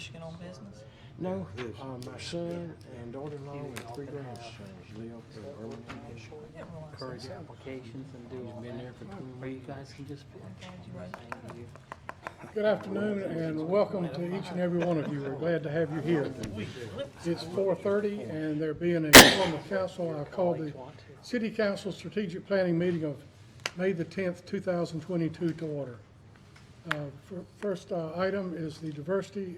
Michigan on business? No, my son and daughter-in-law and 3 grandsons live in Irvington, Michigan. I didn't realize Encourage that. applications and do. He's been there for 20 Or you years. guys can just. Thank you. Good afternoon and welcome to each and every one of you. We're glad to have you here. It's 4:30 and there being a quorum of council, I call the City Council Strategic Planning Meeting of May the 10th, 2022 to order. First item is the Diversity,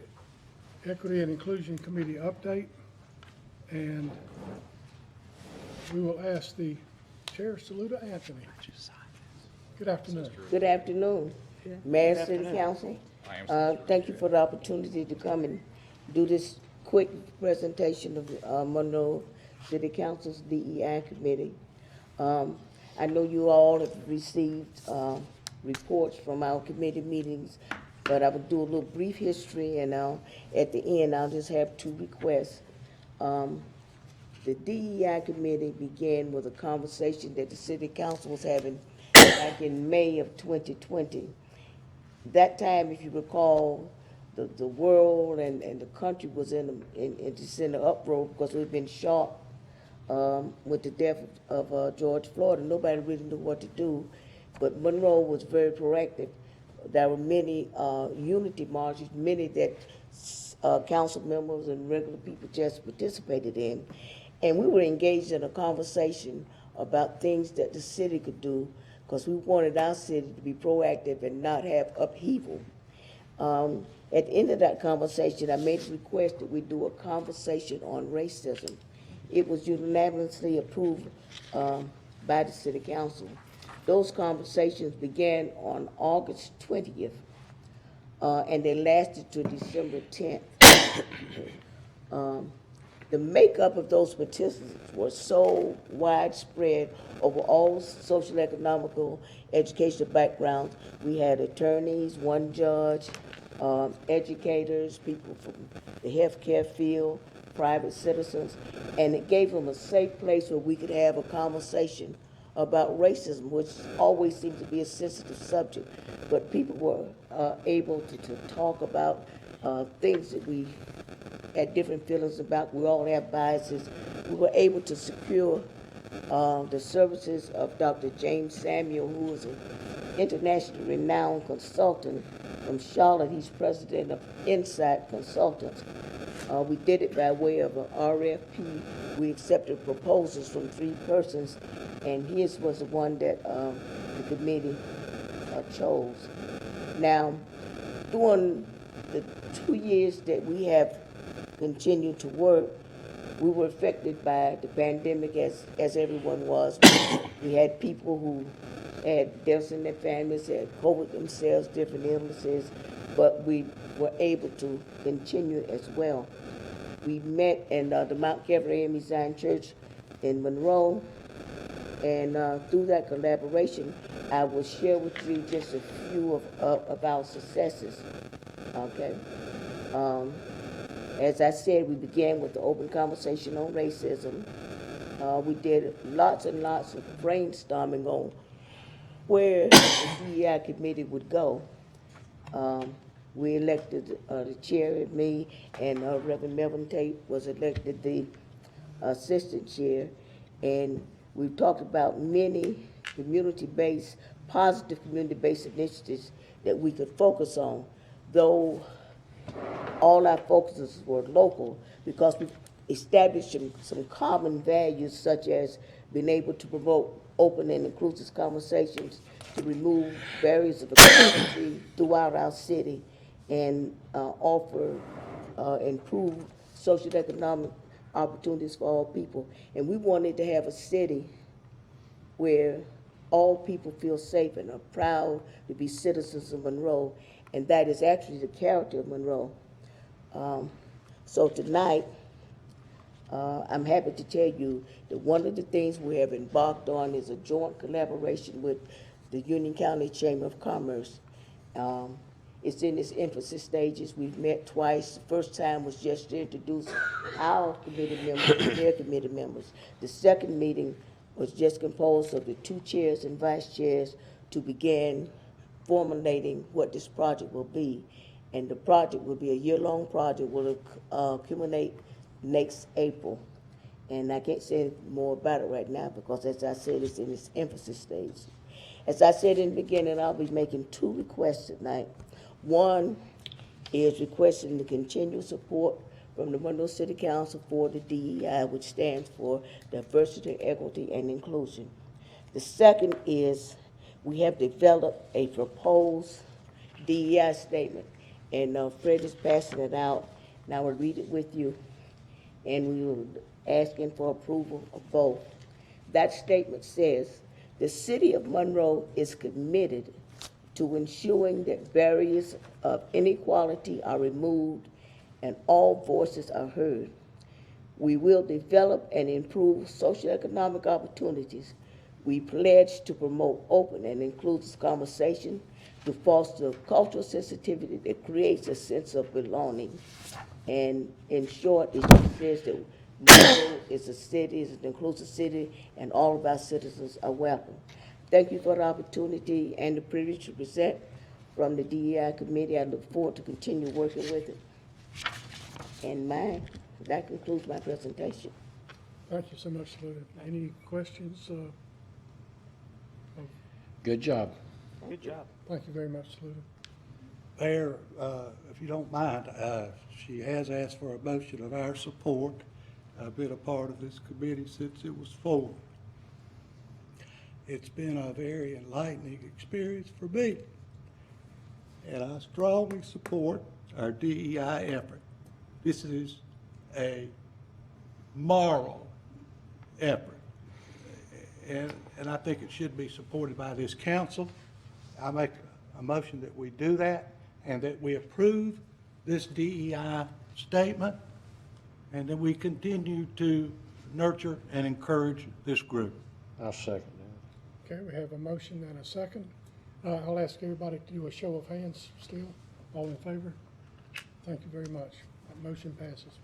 Equity and Inclusion Committee update. And we will ask the Chair, Saluda Anthony. Good afternoon. Good afternoon, Mayor, City Council. Thank you for the opportunity to come and do this quick presentation of Monroe City Council's DEI Committee. I know you all have received reports from our committee meetings, but I will do a little brief history, and at the end, I'll just have 2 requests. The DEI Committee began with a conversation that the City Council was having back in May of 2020. That time, if you recall, the world and the country was in an uproar because we've been shocked with the death of George Floyd, and nobody really knew what to do. But Monroe was very proactive. There were many unity marches, many that council members and regular people just participated in. And we were engaged in a conversation about things that the city could do, because we wanted our city to be proactive and not have upheaval. At the end of that conversation, I made a request that we do a conversation on racism. It was unanimously approved by the City Council. Those conversations began on August 20th, and they lasted to December 10th. The makeup of those participants was so widespread over all social, economical, educational backgrounds. We had attorneys, 1 judge, educators, people from the healthcare field, private citizens, and it gave them a safe place where we could have a conversation about racism, which always seems to be a sensitive subject, but people were able to talk about things that we had different feelings about. We all have biases. We were able to secure the services of Dr. James Samuel, who is an internationally renowned consultant from Charlotte. He's president of Insight Consultants. We did it by way of an RFP. We accepted proposals from 3 persons, and his was the one that the committee chose. Now, during the 2 years that we have continued to work, we were affected by the pandemic as everyone was. We had people who had deaths in their families, had COVID themselves, different illnesses, but we were able to continue as well. We met in the Mount Calvary AME Zion Church in Monroe, and through that collaboration, I will share with you just a few of our successes, okay? As I said, we began with the open conversation on racism. We did lots and lots of brainstorming on where the DEI committee would go. We elected the chair, me, and Reverend Melvin Tate was elected the assistant chair. And we've talked about many community-based, positive community-based initiatives that we could focus on, though all our focuses were local, because we established some common values, such as being able to promote open and inclusive conversations, to remove barriers of equality throughout our city, and offer improved social economic opportunities for all people. And we wanted to have a city where all people feel safe and are proud to be citizens of Monroe, and that is actually the character of Monroe. So tonight, I'm happy to tell you that one of the things we have embarked on is a joint collaboration with the Union County Chamber of Commerce. It's in its infancy stages. We've met twice. The first time was just to introduce our committee members and their committee members. The second meeting was just composed of the 2 chairs and vice chairs to begin formulating what this project will be. And the project will be a year-long project, will accumulate next April. And I can't say more about it right now because, as I said, it's in its infancy stage. As I said in the beginning, I'll be making 2 requests tonight. One is requesting the continued support from the Monroe City Council for the DEI, which stands for Diversity, Equity, and Inclusion. The second is we have developed a proposed DEI statement, and Fred is passing it out, and I will read it with you, and we will asking for approval of both. That statement says, the city of Monroe is committed to ensuring that barriers of inequality are removed and all voices are heard. We will develop and improve socioeconomic opportunities. We pledge to promote open and inclusive conversation, to foster cultural sensitivity that creates a sense of belonging. And in short, it just says that Monroe is a city, is an inclusive city, and all of our citizens are welcome. Thank you for the opportunity and the privilege to present from the DEI committee. I look forward to continue working with it. And that concludes my presentation. Thank you so much, Lou. Any questions? Good job. Good job. Thank you very much, Lou. Mayor, if you don't mind, she has asked for a motion of our support. I've been a part of this committee since it was formed. It's been a very enlightening experience for me, and I strongly support our DEI effort. This is a moral effort, and I think it should be supported by this council. I make a motion that we do that and that we approve this DEI statement, and that we continue to nurture and encourage this group. I'll second Okay, we have a motion and a second. I'll ask everybody to do a show of hands still. All in favor? Thank you very much. That motion passes.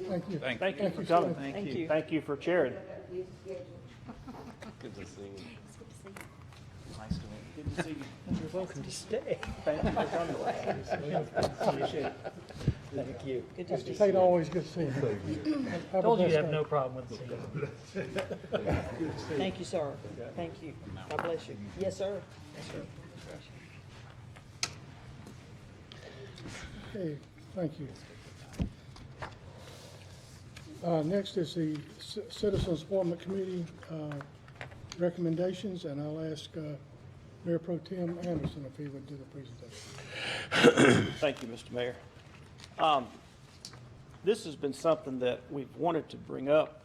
Thank you. Thank you for coming. Thank you. Thank you for chairing. Good to see you. Nice to meet you. Good to see you. You're welcome to stay. Thank you for coming. Appreciate it. Thank you. Good to see Mr. Tate, always good seeing you. Have a Told you blessed you'd have day. no problem with seeing you. Thank you, sir. Thank you. God bless you. Yes, sir. Yes, sir. Okay, thank you. Next is the Citizens Appointment Committee recommendations, and I'll ask Mayor Pro Tem Anderson if he would do the presentation. Thank you, Mr. Mayor. This has been something that we've wanted to bring up.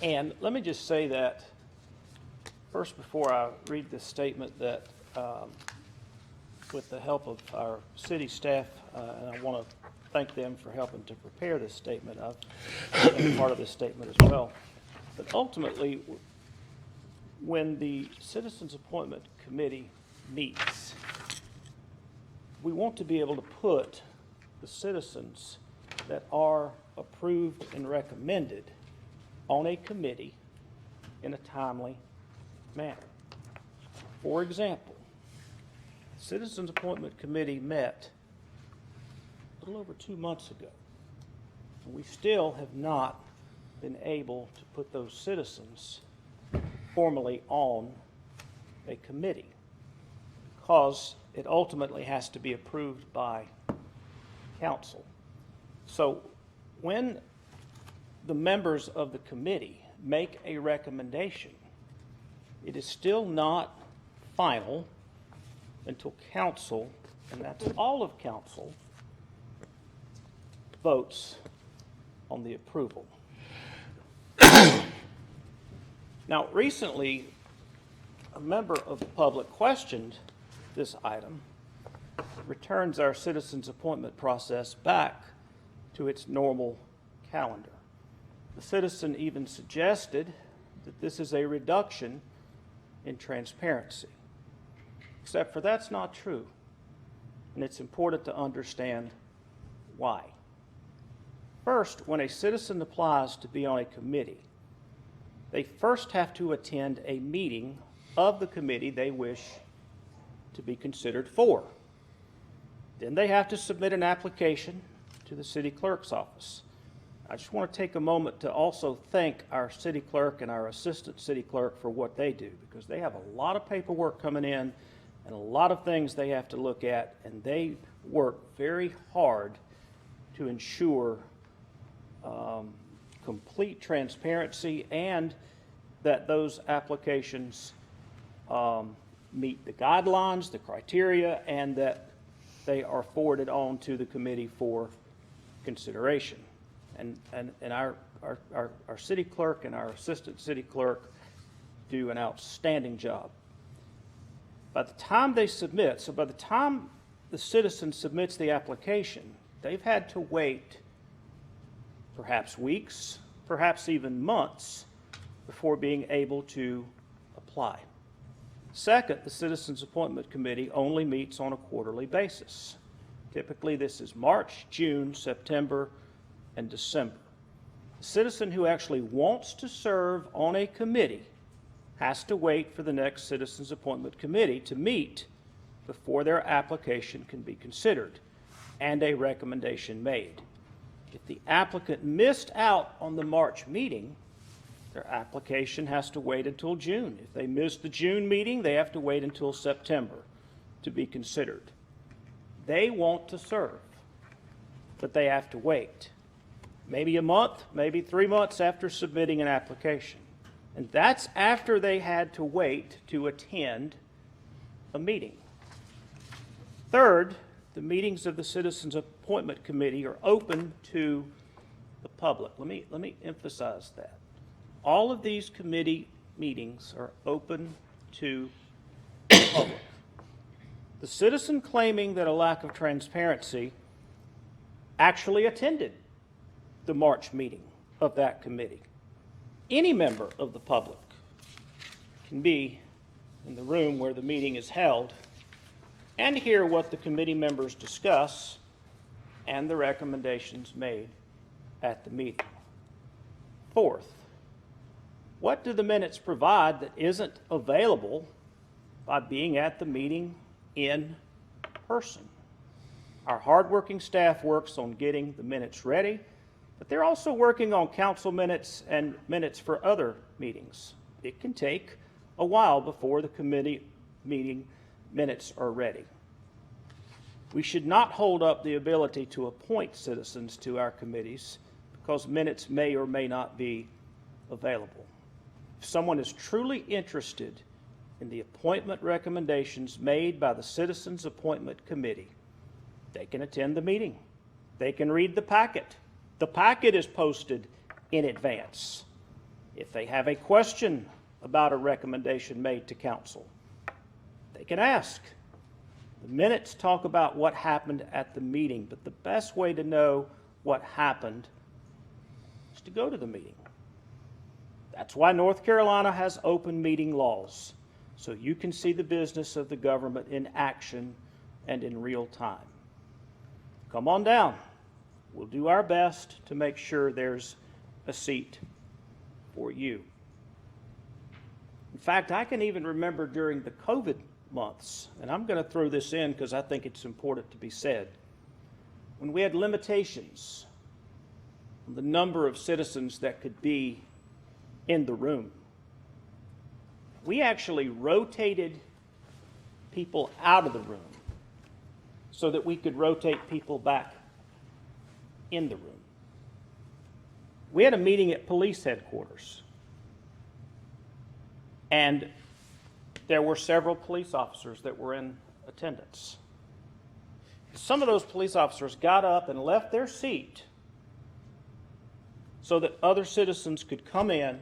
And let me just say that, first, before I read this statement, that with the help of our city staff, and I want to thank them for helping to prepare this statement. I've been part of this statement as well. But ultimately, when the Citizens Appointment Committee meets, we want to be able to put the citizens that are approved and recommended on a committee in a timely manner. For example, the Citizens Appointment Committee met a little over 2 months ago, and we still have not been able to put those citizens formally on a committee because it ultimately has to be approved by council. So when the members of the committee make a recommendation, it is still not final until council, and that's all of council, votes on the approval. Now, recently, a member of the public questioned this item, returns our citizens' appointment process back to its normal calendar. The citizen even suggested that this is a reduction in transparency, except for that's not true, and it's important to understand why. First, when a citizen applies to be on a committee, they first have to attend a meeting of the committee they wish to be considered for. Then they have to submit an application to the city clerk's office. I just want to take a moment to also thank our city clerk and our assistant city clerk for what they do, because they have a lot of paperwork coming in and a lot of things they have to look at, and they work very hard to ensure complete transparency and that those applications meet the guidelines, the criteria, and that they are forwarded on to the committee for consideration. And our city clerk and our assistant city clerk do an outstanding job. By the time they submit, so by the time the citizen submits the application, they've had to wait perhaps weeks, perhaps even months before being able to apply. Second, the Citizens Appointment Committee only meets on a quarterly basis. Typically, this is March, June, September, and December. The citizen who actually wants to serve on a committee has to wait for the next Citizens Appointment Committee to meet before their application can be considered and a recommendation made. If the applicant missed out on the March meeting, their application has to wait until June. If they missed the June meeting, they have to wait until September to be considered. They want to serve, but they have to wait. Maybe a month, maybe 3 months after submitting an application. And that's after they had to wait to attend a meeting. Third, the meetings of the Citizens Appointment Committee are open to the public. Let me emphasize that. All of these committee meetings are open to the public. The citizen claiming that a lack of transparency actually attended the March meeting of that committee. Any member of the public can be in the room where the meeting is held and hear what the committee members discuss and the recommendations made at the meeting. Fourth, what do the minutes provide that isn't available by being at the meeting in person? Our hardworking staff works on getting the minutes ready, but they're also working on council minutes and minutes for other meetings. It can take a while before the committee meeting minutes are ready. We should not hold up the ability to appoint citizens to our committees because minutes may or may not be available. If someone is truly interested in the appointment recommendations made by the Citizens Appointment Committee, they can attend the meeting. They can read the packet. The packet is posted in advance. If they have a question about a recommendation made to council, they can ask. The minutes talk about what happened at the meeting, but the best way to know what happened is to go to the meeting. That's why North Carolina has open meeting laws, so you can see the business of the government in action and in real time. Come on down. We'll do our best to make sure there's a seat for you. In fact, I can even remember during the COVID months, and I'm going to throw this in because I think it's important to be said, when we had limitations on the number of citizens that could be in the room, we actually rotated people out of the room so that we could rotate people back in the room. We had a meeting at police headquarters, and there were several police officers that were in attendance. Some of those police officers got up and left their seat so that other citizens could come in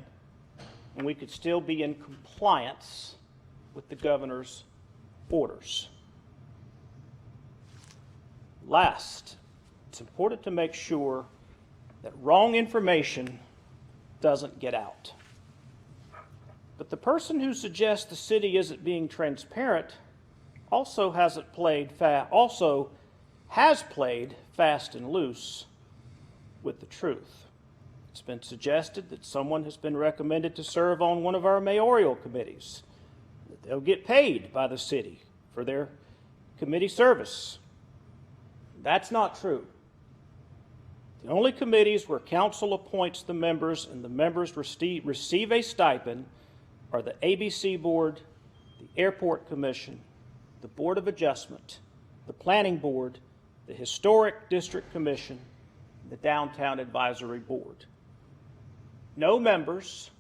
and we could still be in compliance with the governor's orders. Last, it's important to make sure that wrong information doesn't get out. But the person who suggests the city isn't being transparent also has played fast and loose with the truth. It's been suggested that someone has been recommended to serve on one of our mayoral committees, that they'll get paid by the city for their committee service. That's not true. The only committees where council appoints the members and the members receive a stipend are the ABC Board, the Airport Commission, the Board of Adjustment, the Planning Board, the Historic District Commission, and the Downtown Advisory Board. No members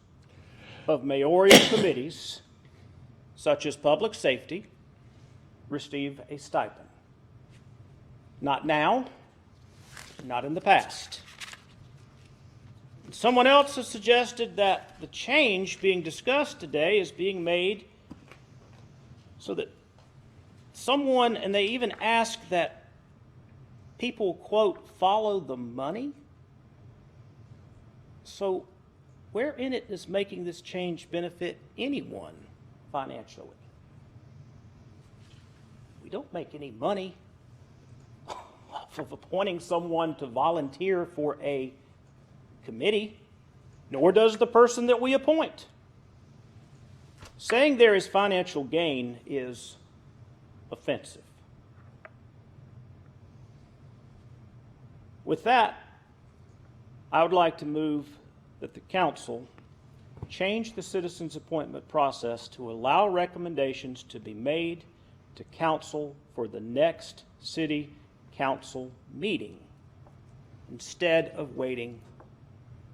of mayoral committees, such as public safety, receive a stipend. Not now, not in the past. Someone else has suggested that the change being discussed today is being made so that someone, and they even ask that people, quote, follow the money. So where in it does making this change benefit anyone financially? We don't make any money off of appointing someone to volunteer for a committee, nor does the person that we appoint. Saying there is financial gain is offensive. With that, I would like to move that the council change the citizens' appointment process to allow recommendations to be made to council for the next city council meeting instead of waiting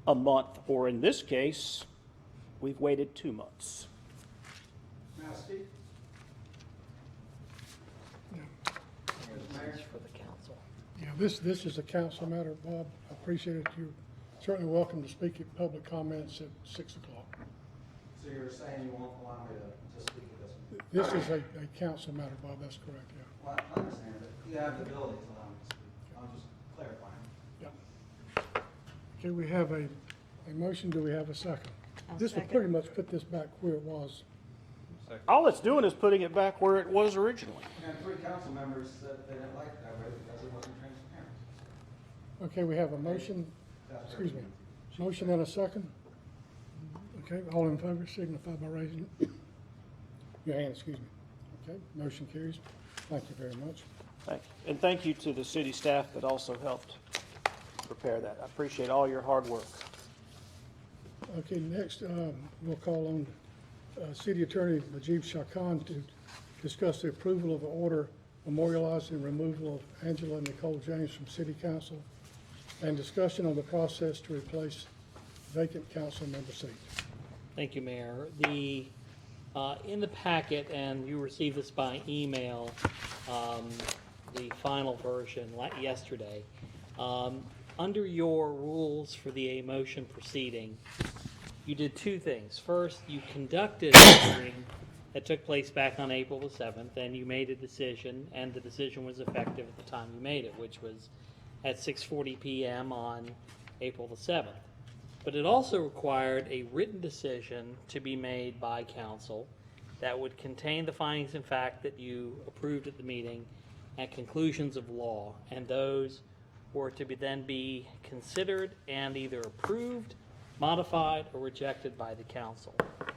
a month, or in this case, we've waited 2 months. For the council. Yeah, this is a council matter, Bob. I appreciate it. You're certainly welcome to speak at public comments at 6 o'clock. So you're saying you won't allow me to speak at this one? This is a council matter, Bob. That's correct, yeah. Well, I understand, but you have the ability to allow me to speak. I'm just clarifying. Yeah. Okay, we have a motion. Do we have a second? I'll This will second. pretty much put this back where it was. All it's doing is putting it back where it was originally. And 3 council members said they didn't like it that way because it wasn't transparent. Okay, we have a motion, excuse me, motion and a second. Okay, all in favor signify by raising your hand, excuse me. Okay, motion carries. Thank you very much. Thank you. And thank you to the city staff that also helped prepare that. I appreciate all your hard work. Okay, next, we'll call on City Attorney Najib Shakan to discuss the approval of the order memorializing removal of Angela Nicole James from City Council and discussion on the process to replace vacant council member seat. Thank you, Mayor. In the packet, and you received this by email, the final version yesterday. Under your rules for the A motion proceeding, you did 2 things. First, you conducted a hearing that took place back on April the 7th, and you made a decision, and the decision was effective at the time you made it, which was at 6:40 p.m. on April the 7th. But it also required a written decision to be made by council that would contain the findings and fact that you approved at the meeting and conclusions of law, and those were to then be considered and either approved, modified, or rejected by the council.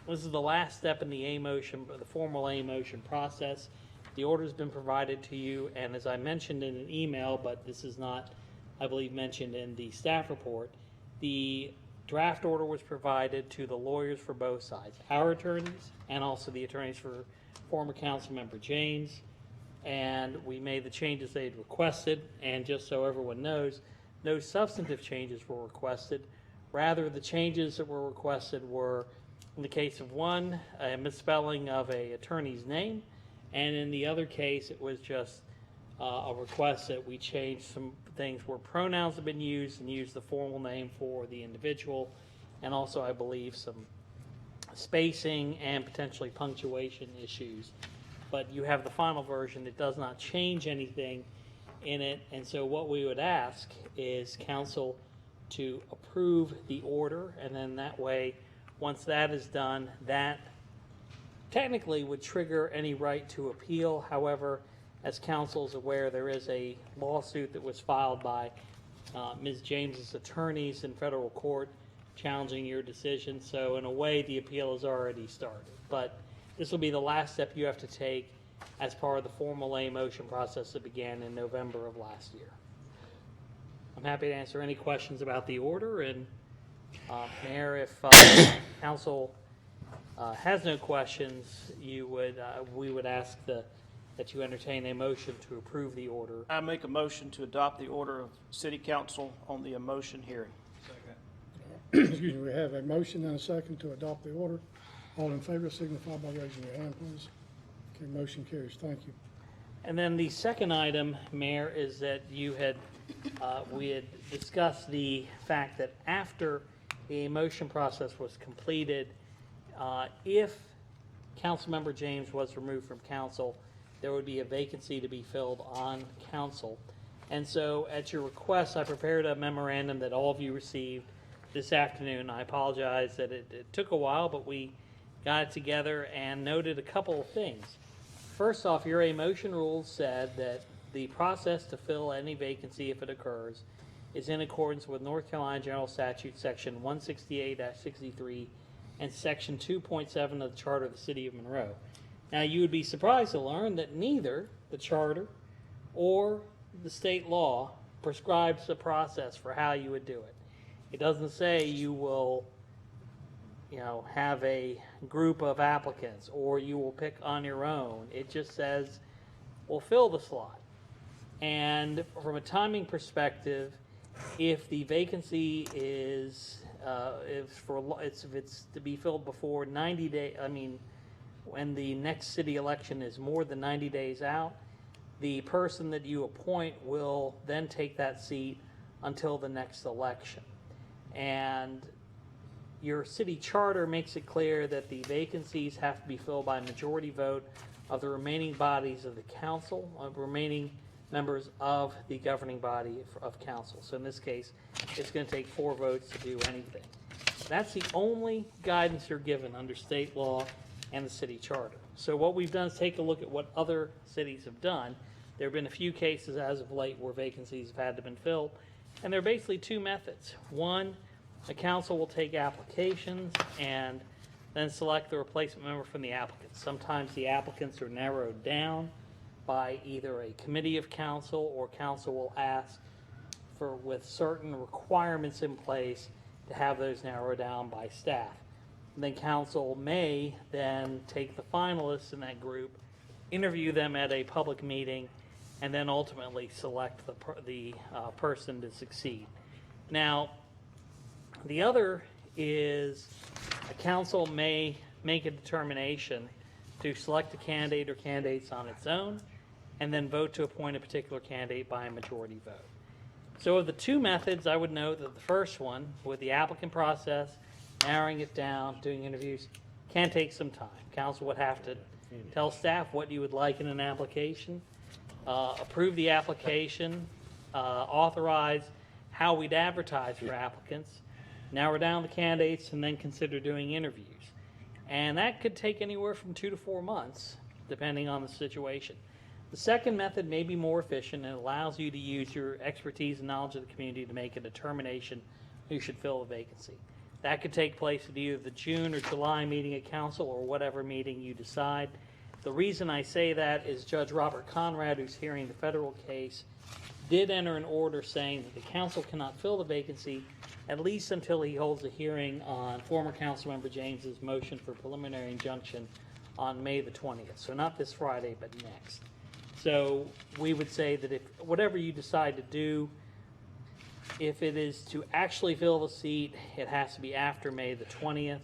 This is the last step in the A motion, the formal A motion process. The order's been provided to you, and as I mentioned in an email, but this is not, I believe, mentioned in the staff report, the draft order was provided to the lawyers for both sides, our attorneys and also the attorneys for former council member James, and we made the changes they had requested, and just so everyone knows, no substantive changes were requested. Rather, the changes that were requested were, in the case of one, a misspelling of a attorney's name, and in the other case, it was just a request that we change some things where pronouns have been used and use the formal name for the individual, and also, I believe, some spacing and potentially punctuation issues. But you have the final version. It does not change anything in it, and so what we would ask is council to approve the order, and then that way, once that is done, that technically would trigger any right to appeal. However, as council is aware, there is a lawsuit that was filed by Ms. James's attorneys in federal court challenging your decision. So in a way, the appeal has already started. But this will be the last step you have to take as part of the formal A motion process that began in November of last year. I'm happy to answer any questions about the order, and Mayor, if council has no questions, we would ask that you entertain a motion to approve the order. I make a motion to adopt the order of City Council on the motion hearing. Excuse me, we have a motion and a second to adopt the order. All in favor signify by raising your hand, please. Okay, motion carries. Thank you. And then the second item, Mayor, is that we had discussed the fact that after the motion process was completed, if Councilmember James was removed from council, there would be a vacancy to be filled on council. And so at your request, I prepared a memorandum that all of you received this afternoon. I apologize that it took a while, but we got it together and noted a couple of things. First off, your A motion rules said that the process to fill any vacancy, if it occurs, is in accordance with North Carolina General Statute Section 168-63 and Section 2.7 of the Charter of the City of Monroe. Now, you would be surprised to learn that neither the Charter or the state law prescribes a process for how you would do it. It doesn't say you will, have a group of applicants or you will pick on your own. It just says, we'll fill the slot. And from a timing perspective, if the vacancy is, if it's to be filled before 90 days, when the next city election is more than 90 days out, the person that you appoint will then take that seat until the next election. And your city charter makes it clear that the vacancies have to be filled by a majority vote of the remaining bodies of the council, of remaining members of the governing body of council. So in this case, it's going to take 4 votes to do anything. That's the only guidance you're given under state law and the city charter. So what we've done is take a look at what other cities have done. There have been a few cases as of late where vacancies have had to been filled, and there are basically 2 methods. One, the council will take applications and then select the replacement member from the applicants. Sometimes the applicants are narrowed down by either a committee of council, or council will ask for, with certain requirements in place, to have those narrowed down by staff. And then council may then take the finalists in that group, interview them at a public meeting, and then ultimately select the person to succeed. Now, the other is a council may make a determination to select a candidate or candidates on its own, and then vote to appoint a particular candidate by a majority vote. So of the 2 methods, I would note that the first one, with the applicant process, narrowing it down, doing interviews, can take some time. Council would have to tell staff what you would like in an application, approve the application, authorize how we'd advertise for applicants, narrow down the candidates, and then consider doing interviews. And that could take anywhere from 2 to 4 months, depending on the situation. The second method may be more efficient and allows you to use your expertise and knowledge of the community to make a determination who should fill a vacancy. That could take place at either the June or July meeting of council, or whatever meeting you decide. The reason I say that is Judge Robert Conrad, who's hearing the federal case, did enter an order saying that the council cannot fill the vacancy at least until he holds a hearing on former Councilmember James's motion for preliminary injunction on May the 20th. So not this Friday, but next. So we would say that if whatever you decide to do, if it is to actually fill the seat, it has to be after May the 20th.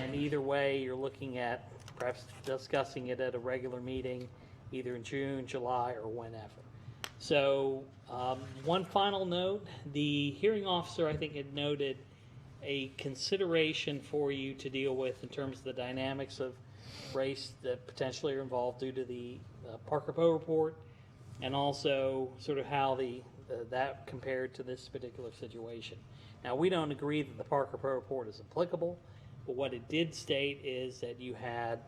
And either way, you're looking at perhaps discussing it at a regular meeting, either in June, July, or whenever. So one final note, the hearing officer, I think, had noted a consideration for you to deal with in terms of the dynamics of race that potentially are involved due to the Parker Poe report, and also sort of how that compared to this particular situation. Now, we don't agree that the Parker Poe report is applicable, but what it did state is that you had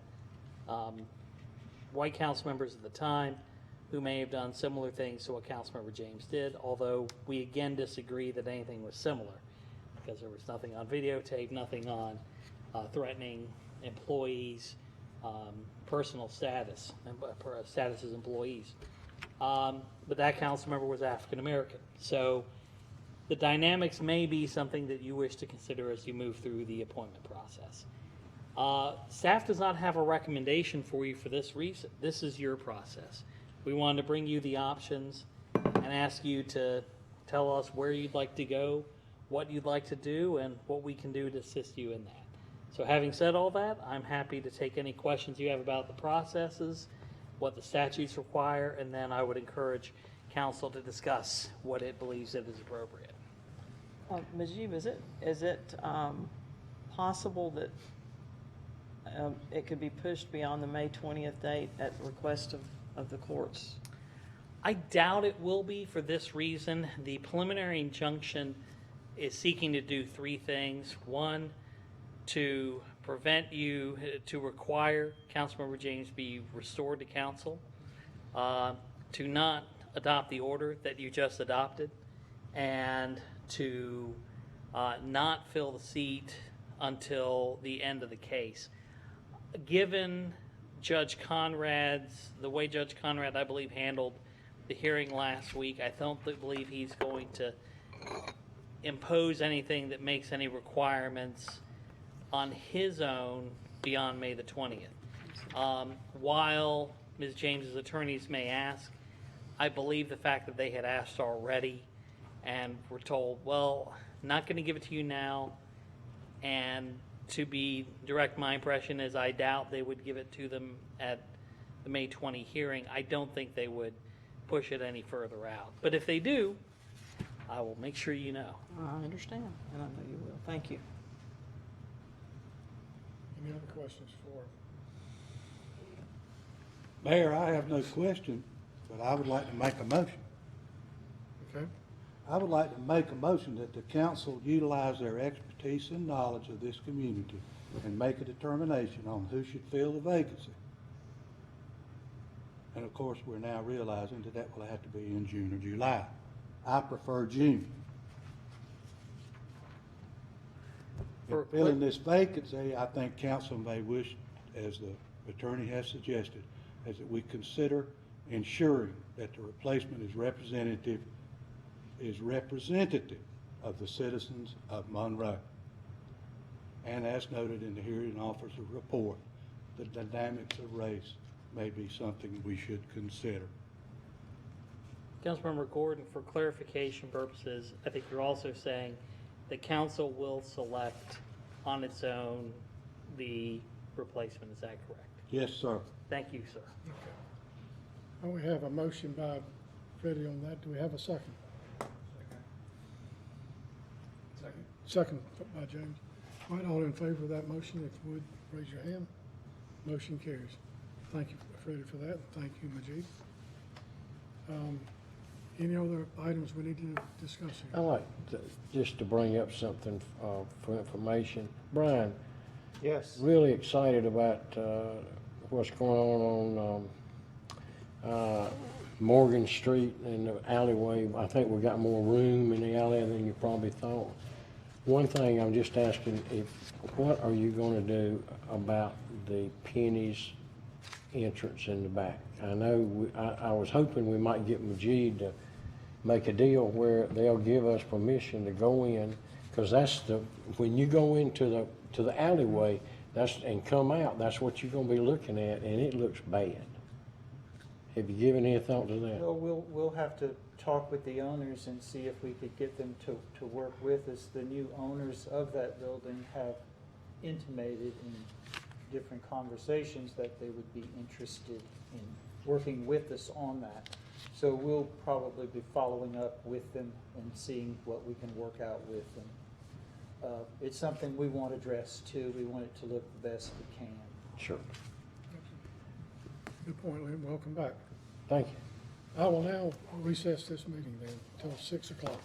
white council members at the time who may have done similar things to what Councilmember James did, although we again disagree that anything was similar, because there was nothing on videotape, nothing on threatening employees, personal status, status as employees. But that council member was African American. So the dynamics may be something that you wish to consider as you move through the appointment process. Staff does not have a recommendation for you for this reason. This is your process. We wanted to bring you the options and ask you to tell us where you'd like to go, what you'd like to do, and what we can do to assist you in that. So having said all that, I'm happy to take any questions you have about the processes, what the statutes require, and then I would encourage council to discuss what it believes it is appropriate. Majib, is it possible that it could be pushed beyond the May 20th date at request of the courts? I doubt it will be for this reason. The preliminary injunction is seeking to do three things. One, to prevent you, to require Councilmember James be restored to council, to not adopt the order that you just adopted, and to not fill the seat until the end of the case. Given the way Judge Conrad, I believe, handled the hearing last week, I don't believe he's going to impose anything that makes any requirements on his own beyond May the 20th. While Ms. James's attorneys may ask, I believe the fact that they had asked already and were told, well, not going to give it to you now, and to be direct, my impression is I doubt they would give it to them at the May 20 hearing. I don't think they would push it any further out. But if they do, I will make sure you know. I understand, and I know you will. Thank you. Any other questions for? Mayor, I have no question, but I would like to make a motion. Okay, I would like to make a motion that the council utilize their expertise and knowledge of this community and make a determination on who should fill the vacancy. And of course, we're now realizing that that will have to be in June or July. I prefer June. In filling this vacancy, I think council may wish, as the attorney has suggested, is that we consider ensuring that the replacement is representative of the citizens of Monroe. And as noted in the hearing officer's report, the dynamics of race may be something we should consider. Councilmember Gordon, for clarification purposes, I think you're also saying the council will select on its own the replacement. Is that correct? Yes, sir. Thank you, sir. well, we have a motion by Freddie on that. Do we have a second? Second by James. All right, all in favor of that motion, if you would, raise your hand. Motion carries. Thank you, Freddie, for that. Thank you, Majid. Any other items we need to discuss I'd here? like just to bring up something for information. Brian, Yes. really excited about what's going on Morgan Street and the alleyway. I think we got more room in the alley than you probably thought. One thing I'm just asking, what are you going to do about the Penny's entrance in the back? I know I was hoping we might get Majid to make a deal where they'll give us permission to go in, because when you go into the alleyway, and come out, that's what you're going to be looking at, and it looks bad. Have you given any thought to that? Well, we'll have to talk with the owners and see if we could get them to work with us. The new owners of that building have intimated in different conversations that they would be interested in working with us on that. So we'll probably be following up with them and seeing what we can work out with them. It's something we want addressed too. We want it to look the best it can. Sure. Good point, Lynn. Welcome back. Thank you. I will now recess this meeting then until 6 o'clock.